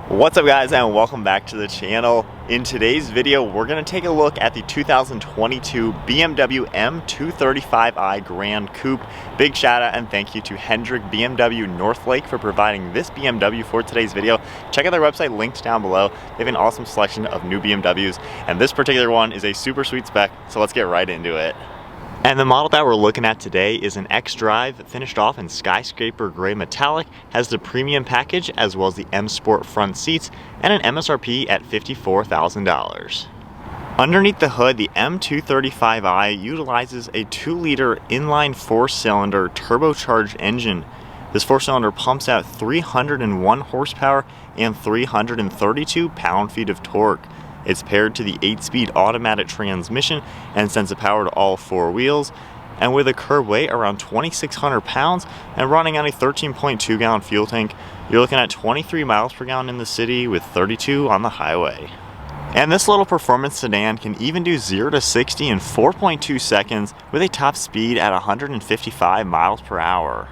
What's up guys, and welcome back to the channel. In today's video, we're going to take a look at the 2022 BMW M235i Gran Coupe. Big shout out and thank you to Hendrick BMW Northlake for providing this BMW for today's video. Check out their website linked down below. They have an awesome selection of new BMWs, and this particular one is a super sweet spec, so let's get right into it. And the model that we're looking at today is an xDrive, finished off in skyscraper gray metallic, has the premium package as well as the M Sport front seats, and an MSRP at $54,000. Underneath the hood, the M235i utilizes a 2-liter inline 4-cylinder turbocharged engine. This 4-cylinder pumps out 301 horsepower and 332 pound-feet of torque. It's paired to the 8-speed automatic transmission and sends the power to all 4 wheels. And with a curb weight around 2,600 pounds and running on a 13.2 gallon fuel tank, you're looking at 23 miles per gallon in the city with 32 on the highway. And this little performance sedan can even do 0 to 60 in 4.2 seconds with a top speed at 155 miles per hour.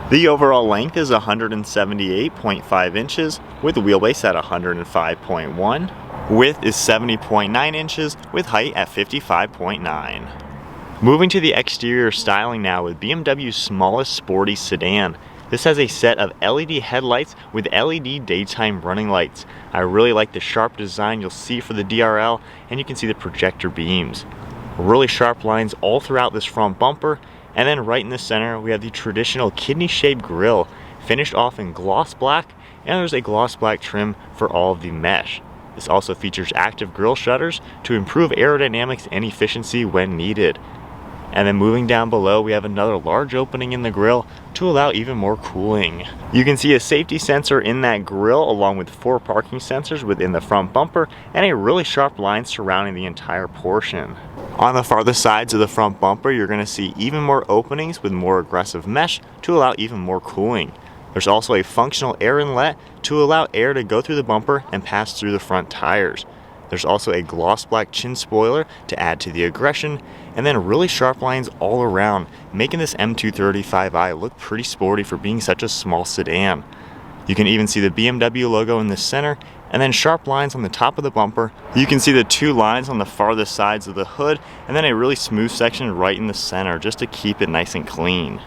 The overall length is 178.5 inches with a wheelbase at 105.1. Width is 70.9 inches with height at 55.9. Moving to the exterior styling now with BMW's smallest sporty sedan. This has a set of LED headlights with LED daytime running lights. I really like the sharp design you'll see for the DRL, and you can see the projector beams. Really sharp lines all throughout this front bumper, and then right in the center we have the traditional kidney-shaped grille finished off in gloss black, and there's a gloss black trim for all of the mesh. This also features active grille shutters to improve aerodynamics and efficiency when needed. And then moving down below, we have another large opening in the grille to allow even more cooling. You can see a safety sensor in that grille along with 4 parking sensors within the front bumper and a really sharp line surrounding the entire portion. On the farthest sides of the front bumper, you're going to see even more openings with more aggressive mesh to allow even more cooling. There's also a functional air inlet to allow air to go through the bumper and pass through the front tires. There's also a gloss black chin spoiler to add to the aggression, and then really sharp lines all around, making this M235i look pretty sporty for being such a small sedan. You can even see the BMW logo in the center, and then sharp lines on the top of the bumper. You can see the 2 lines on the farthest sides of the hood, and then a really smooth section right in the center just to keep it nice and clean.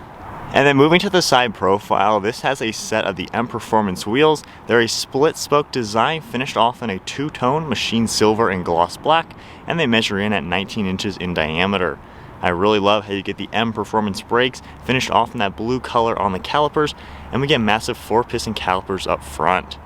And then moving to the side profile, this has a set of the M Performance wheels. They're a split spoke design finished off in a 2-tone machine silver and gloss black, and they measure in at 19 inches in diameter. I really love how you get the M Performance brakes finished off in that blue color on the calipers, and we get massive 4-piston calipers up front.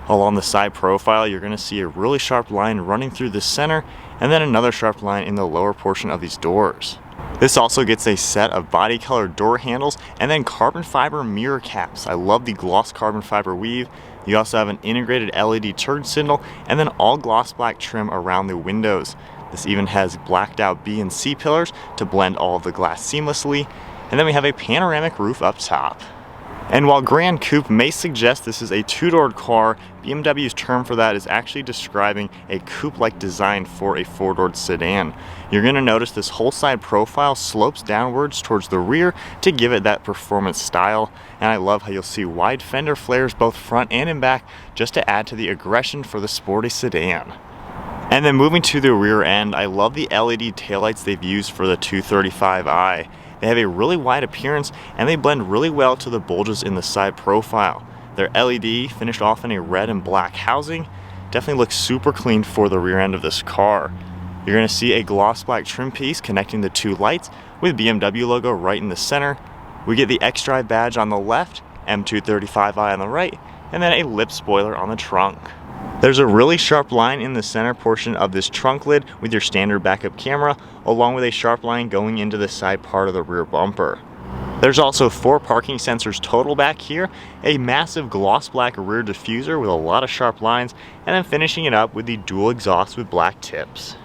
Along the side profile, you're going to see a really sharp line running through the center, and then another sharp line in the lower portion of these doors. This also gets a set of body color door handles and then carbon fiber mirror caps. I love the gloss carbon fiber weave. You also have an integrated LED turn signal and then all gloss black trim around the windows. This even has blacked out B and C pillars to blend all of the glass seamlessly. And then we have a panoramic roof up top. And while Gran Coupe may suggest this is a 2-doored car, BMW's term for that is actually describing a coupe-like design for a 4-doored sedan. You're going to notice this whole side profile slopes downwards towards the rear to give it that performance style, and I love how you'll see wide fender flares both front and in back just to add to the aggression for the sporty sedan. And then moving to the rear end, I love the LED taillights they've used for the 235i. They have a really wide appearance and they blend really well to the bulges in the side profile. They're LED, finished off in a red and black housing. Definitely looks super clean for the rear end of this car. You're going to see a gloss black trim piece connecting the 2 lights with BMW logo right in the center. We get the xDrive badge on the left, M235i on the right, and then a lip spoiler on the trunk. There's a really sharp line in the center portion of this trunk lid with your standard backup camera, along with a sharp line going into the side part of the rear bumper. There's also 4 parking sensors total back here, a massive gloss black rear diffuser with a lot of sharp lines, and then finishing it up with the dual exhaust with black tips.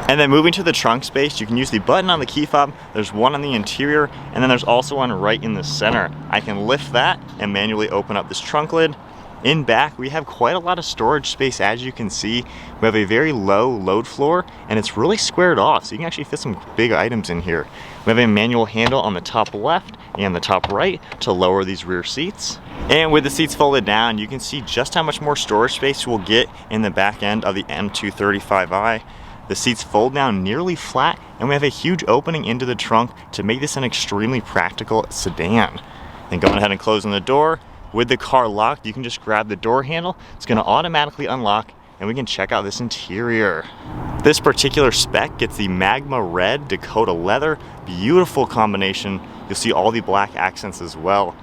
And then moving to the trunk space, you can use the button on the key fob. There's one on the interior, and then there's also one right in the center. I can lift that and manually open up this trunk lid. In back, we have quite a lot of storage space. As you can see, we have a very low load floor, and it's really squared off, so you can actually fit some big items in here. We have a manual handle on the top left and the top right to lower these rear seats. And with the seats folded down, you can see just how much more storage space we'll get in the back end of the M235i. The seats fold down nearly flat, and we have a huge opening into the trunk to make this an extremely practical sedan. Then going ahead and closing the door, with the car locked, you can just grab the door handle. It's going to automatically unlock, and we can check out this interior. This particular Spec gets the Magma Red Dakota leather. Beautiful combination. You'll see all the black accents as well.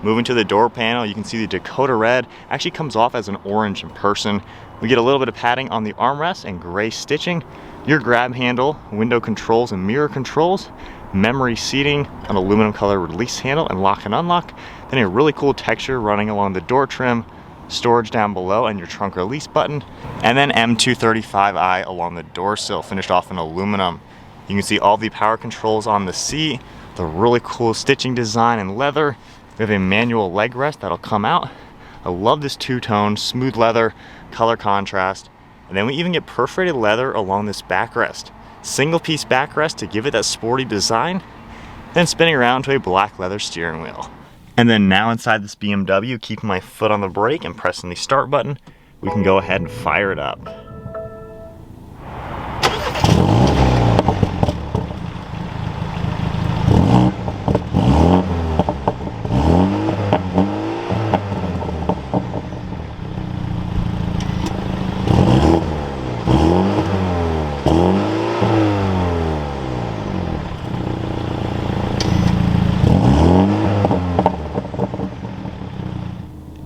Moving to the door panel, you can see the Dakota Red actually comes off as an orange in person. We get a little bit of padding on the armrest and gray stitching. Your grab handle, window controls and mirror controls, memory seating, an aluminum color release handle and lock and unlock. Then a really cool texture running along the door trim, storage down below and your trunk release button. And then M235i along the door sill, finished off in aluminum. You can see all the power controls on the seat, the really cool stitching design and leather. We have a manual leg rest that'll come out. I love this two-tone, smooth leather, color contrast. And then we even get perforated leather along this backrest. Single piece backrest to give it that sporty design. Then spinning around to a black leather steering wheel. And then now inside this BMW, keeping my foot on the brake and pressing the start button, we can go ahead and fire it up.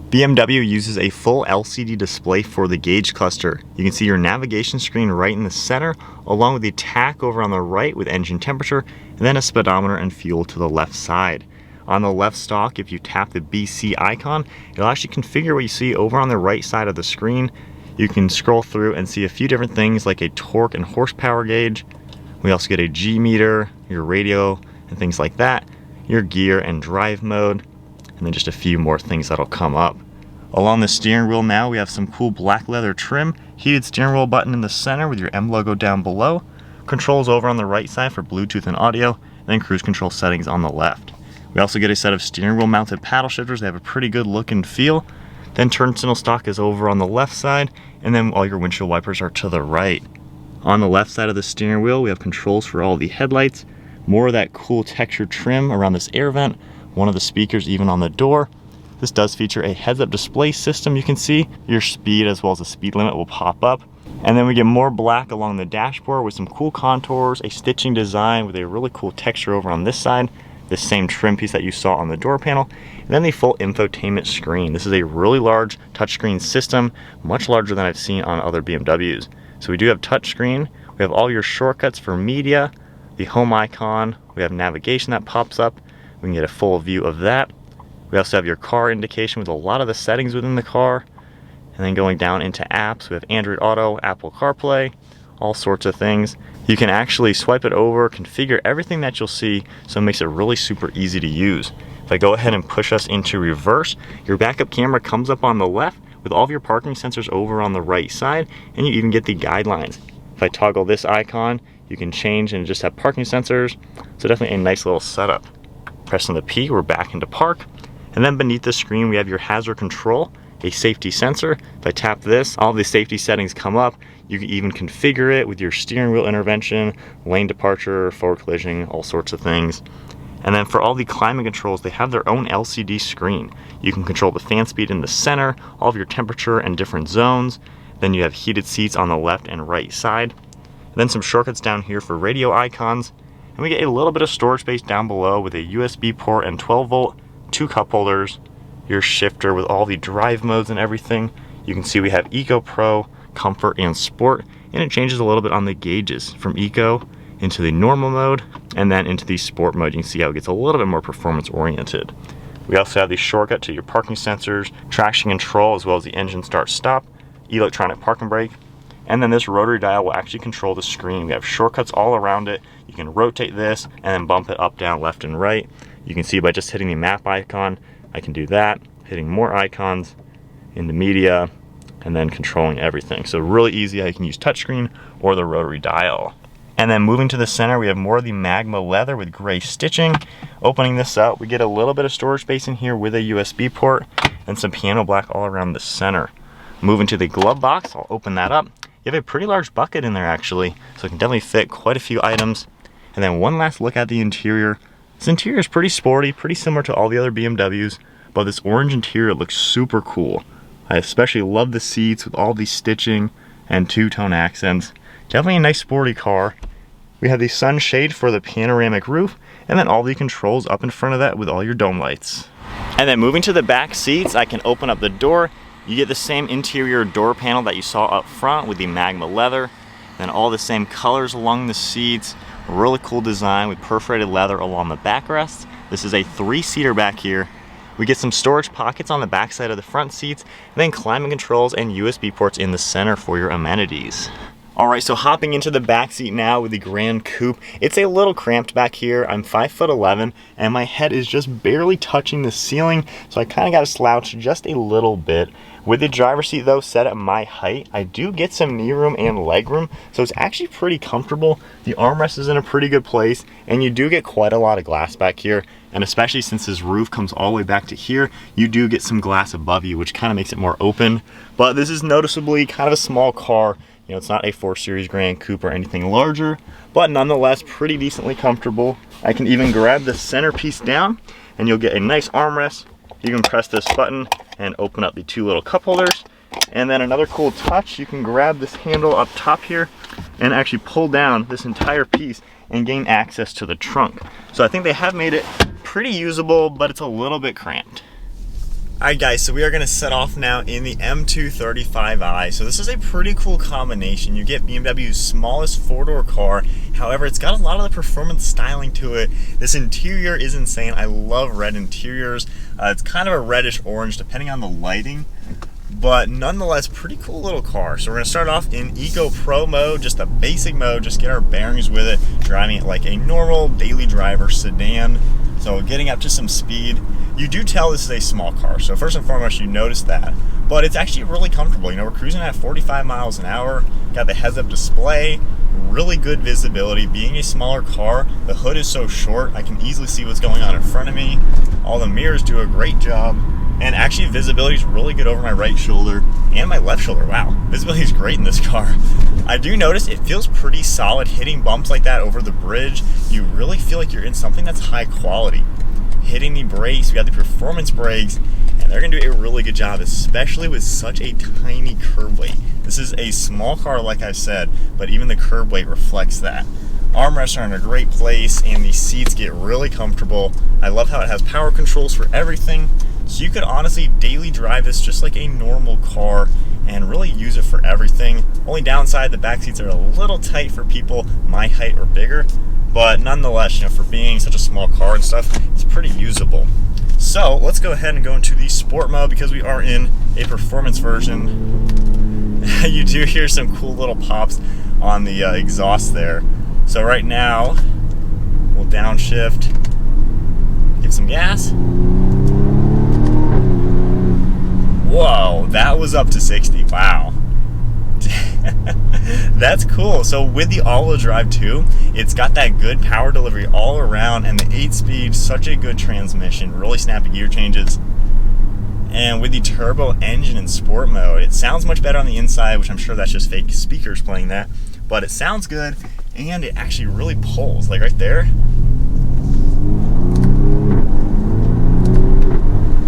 BMW uses a full LCD display for the gauge cluster. You can see your navigation screen right in the center, along with the tach over on the right with engine temperature, and then a speedometer and fuel to the left side. On the left stalk, if you tap the BC icon, it'll actually configure what you see over on the right side of the screen. You can scroll through and see a few different things like a torque and horsepower gauge. We also get a G meter, your radio, and things like that, your gear and drive mode, and then just a few more things that'll come up. Along the steering wheel now, we have some cool black leather trim, heated steering wheel button in the center with your M logo down below, controls over on the right side for Bluetooth and audio, and then cruise control settings on the left. We also get a set of steering wheel mounted paddle shifters. They have a pretty good look and feel. Then turn signal stock is over on the left side, and then all your windshield wipers are to the right. On the left side of the steering wheel, we have controls for all the headlights, more of that cool textured trim around this air vent, one of the speakers even on the door. This does feature a heads-up display system. You can see your speed as well as the speed limit will pop up. And then we get more black along the dashboard with some cool contours, a stitching design with a really cool texture over on this side, this same trim piece that you saw on the door panel, and then the full infotainment screen. This is a really large touchscreen system, much larger than I've seen on other BMWs. So we do have touchscreen, we have all your shortcuts for media, the home icon, we have navigation that pops up, we can get a full view of that. We also have your car indication with a lot of the settings within the car. And then going down into apps, we have Android Auto, Apple CarPlay, all sorts of things. You can actually swipe it over, configure everything that you'll see, so it makes it really super easy to use. If I go ahead and push us into reverse, your backup camera comes up on the left with all of your parking sensors over on the right side, and you even get the guidelines. If I toggle this icon, you can change and just have parking sensors. So definitely a nice little setup. Pressing the P, we're back into park. And then beneath the screen, we have your hazard control, a safety sensor. If I tap this, all the safety settings come up. You can even configure it with your steering wheel intervention, lane departure, forward collision, all sorts of things. And then for all the climate controls, they have their own LCD screen. You can control the fan speed in the center, all of your temperature and different zones. Then you have heated seats on the left and right side. And then some shortcuts down here for radio icons. And we get a little bit of storage space down below with a USB port and 12 volt, 2 cup holders, your shifter with all the drive modes and everything. You can see we have Eco Pro, Comfort, and Sport, and it changes a little bit on the gauges from Eco into the normal mode and then into the Sport mode. You can see how it gets a little bit more performance oriented. We also have the shortcut to your parking sensors, traction control, as well as the engine start stop, electronic parking brake, and then this rotary dial will actually control the screen. We have shortcuts all around it. You can rotate this and then bump it up, down, left, and right. You can see by just hitting the map icon, I can do that. Hitting more icons, into media, and then controlling everything. So really easy. I can use touchscreen or the rotary dial. And then moving to the center, we have more of the Magma leather with gray stitching. Opening this up, we get a little bit of storage space in here with a USB port and some piano black all around the center. Moving to the glove box, I'll open that up. You have a pretty large bucket in there actually, so it can definitely fit quite a few items. And then one last look at the interior. This interior is pretty sporty, pretty similar to all the other BMWs, but this orange interior looks super cool. I especially love the seats with all these stitching and two-tone accents. Definitely a nice sporty car. We have the sunshade for the panoramic roof, and then all the controls up in front of that with all your dome lights. And then moving to the back seats, I can open up the door. You get the same interior door panel that you saw up front with the Magma leather. Then all the same colors along the seats. Really cool design with perforated leather along the backrest. This is a 3-seater back here. We get some storage pockets on the back side of the front seats, and then climate controls and USB ports in the center for your amenities. Alright, so hopping into the back seat now with the Gran Coupe. It's a little cramped back here. I'm 5'11", and my head is just barely touching the ceiling, so I kind of got to slouch just a little bit. With the driver's seat though set at my height, I do get some knee room and leg room, so it's actually pretty comfortable. The armrest is in a pretty good place, and you do get quite a lot of glass back here, and especially since this roof comes all the way back to here, you do get some glass above you, which kind of makes it more open. But this is noticeably kind of a small car. You know, it's not a 4 Series Gran Coupe or anything larger, but nonetheless pretty decently comfortable. I can even grab the centerpiece down, and you'll get a nice armrest. You can press this button and open up the 2 little cup holders. And then another cool touch, you can grab this handle up top here and actually pull down this entire piece and gain access to the trunk. So I think they have made it pretty usable, but it's a little bit cramped. Alright guys, so we are going to set off now in the M235i. So this is a pretty cool combination. You get BMW's smallest 4-door car, however it's got a lot of the performance styling to it. This interior is insane. I love red interiors. It's kind of a reddish orange depending on the lighting, but nonetheless pretty cool little car. So we're going to start off in Eco Pro mode, just a basic mode, just get our bearings with it, driving it like a normal daily driver sedan. So getting up to some speed. You do tell this is a small car, so first and foremost you notice that, but it's actually really comfortable. You know, we're cruising at 45 miles an hour, got the heads-up display, really good visibility. Being a smaller car, the hood is so short, I can easily see what's going on in front of me. All the mirrors do a great job, and actually visibility is really good over my right shoulder and my left shoulder. Wow, visibility is great in this car. I do notice it feels pretty solid. Hitting bumps like that over the bridge, you really feel like you're in something that's high quality. Hitting the brakes, we got the performance brakes, and they're gonna do a really good job, especially with such a tiny curb weight. This is a small car, like I said, but even the curb weight reflects that. Armrests are in a great place, and the seats get really comfortable. I love how it has power controls for everything, so you could honestly daily drive this just like a normal car and really use it for everything. Only downside, the back seats are a little tight for people my height or bigger, but nonetheless, you know, for being such a small car and stuff, it's pretty usable. So let's go ahead and go into the sport mode because we are in a performance version. You do hear some cool little pops on the exhaust there. So right now, we'll downshift, give some gas. Whoa, that was up to 60, wow. That's cool. So with the all-wheel drive too, it's got that good power delivery all around, and the 8-speed, such a good transmission, really snappy gear changes. And with the turbo engine in sport mode, it sounds much better on the inside, which I'm sure that's just fake speakers playing that, but it sounds good, and it actually really pulls, like right there.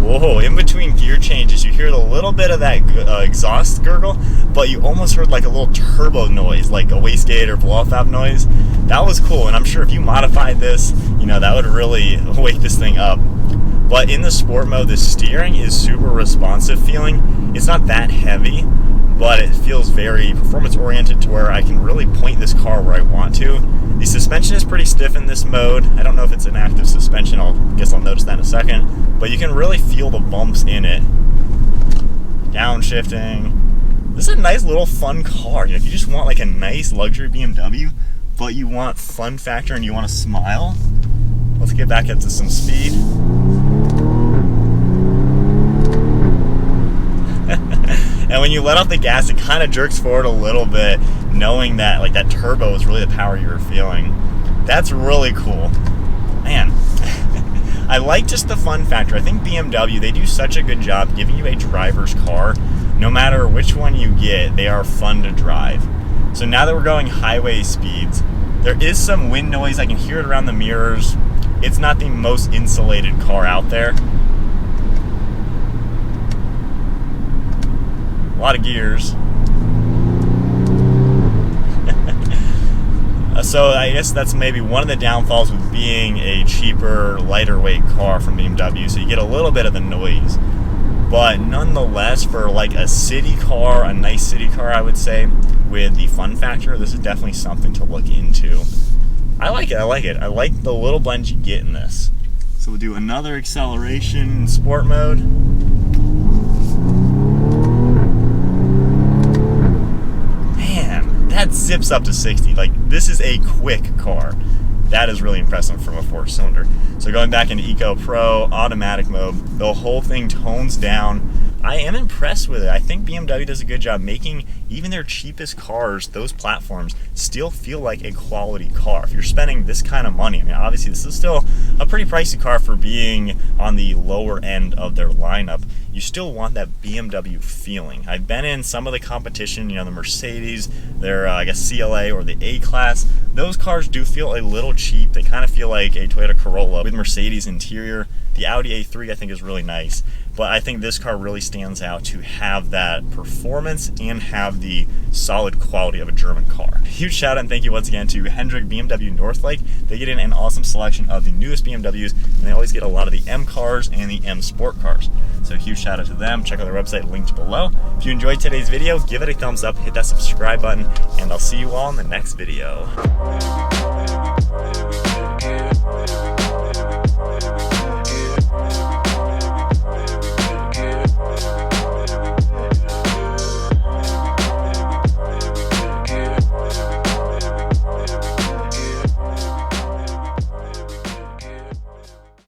Whoa, in between gear changes, you hear a little bit of that exhaust gurgle, but you almost heard like a little turbo noise, like a wastegate or blow-off valve noise. That was cool, and I'm sure if you modified this, you know, that would really wake this thing up. But in the sport mode, the steering is super responsive feeling. It's not that heavy, but it feels very performance oriented to where I can really point this car where I want to. The suspension is pretty stiff in this mode. I don't know if it's an active suspension, guess I'll notice that in a second, but you can really feel the bumps in it. Downshifting. This is a nice little fun car. You know, if you just want like a nice luxury BMW, but you want fun factor and you want to smile, let's get back up to some speed. And when you let off the gas, it kind of jerks forward a little bit, knowing that like that turbo is really the power you were feeling. That's really cool. Man, I like just the fun factor. I think BMW, they do such a good job giving you a driver's car. No matter which one you get, they are fun to drive. So now that we're going highway speeds, there is some wind noise. I can hear it around the mirrors. It's not the most insulated car out there. A lot of gears. So I guess that's maybe one of the downfalls with being a cheaper, lighter weight car from BMW. So you get a little bit of the noise. But nonetheless, for like a city car, a nice city car, I would say, with the fun factor, this is definitely something to look into. I like it, I like it. I like the little blend you get in this. So we'll do another acceleration in sport mode. Man, that zips up to 60. Like, this is a quick car. That is really impressive from a 4-cylinder. So going back into Eco Pro, automatic mode, the whole thing tones down. I am impressed with it. I think BMW does a good job making even their cheapest cars, those platforms, still feel like a quality car. If you're spending this kind of money, I mean, obviously this is still a pretty pricey car for being on the lower end of their lineup. You still want that BMW feeling. I've been in some of the competition, you know, the Mercedes, their, I guess, CLA or the A-Class. Those cars do feel a little cheap. They kind of feel like a Toyota Corolla with Mercedes interior. The Audi A3 I think is really nice, but I think this car really stands out to have that performance and have the solid quality of a German car. Huge shout out and thank you once again to Hendrick BMW Northlake. They get in an awesome selection of the newest BMWs, and they always get a lot of the M cars and the M Sport cars. So huge shout out to them. Check out their website linked below. If you enjoyed today's video, give it a thumbs up, hit that subscribe button, and I'll see you all in the next video.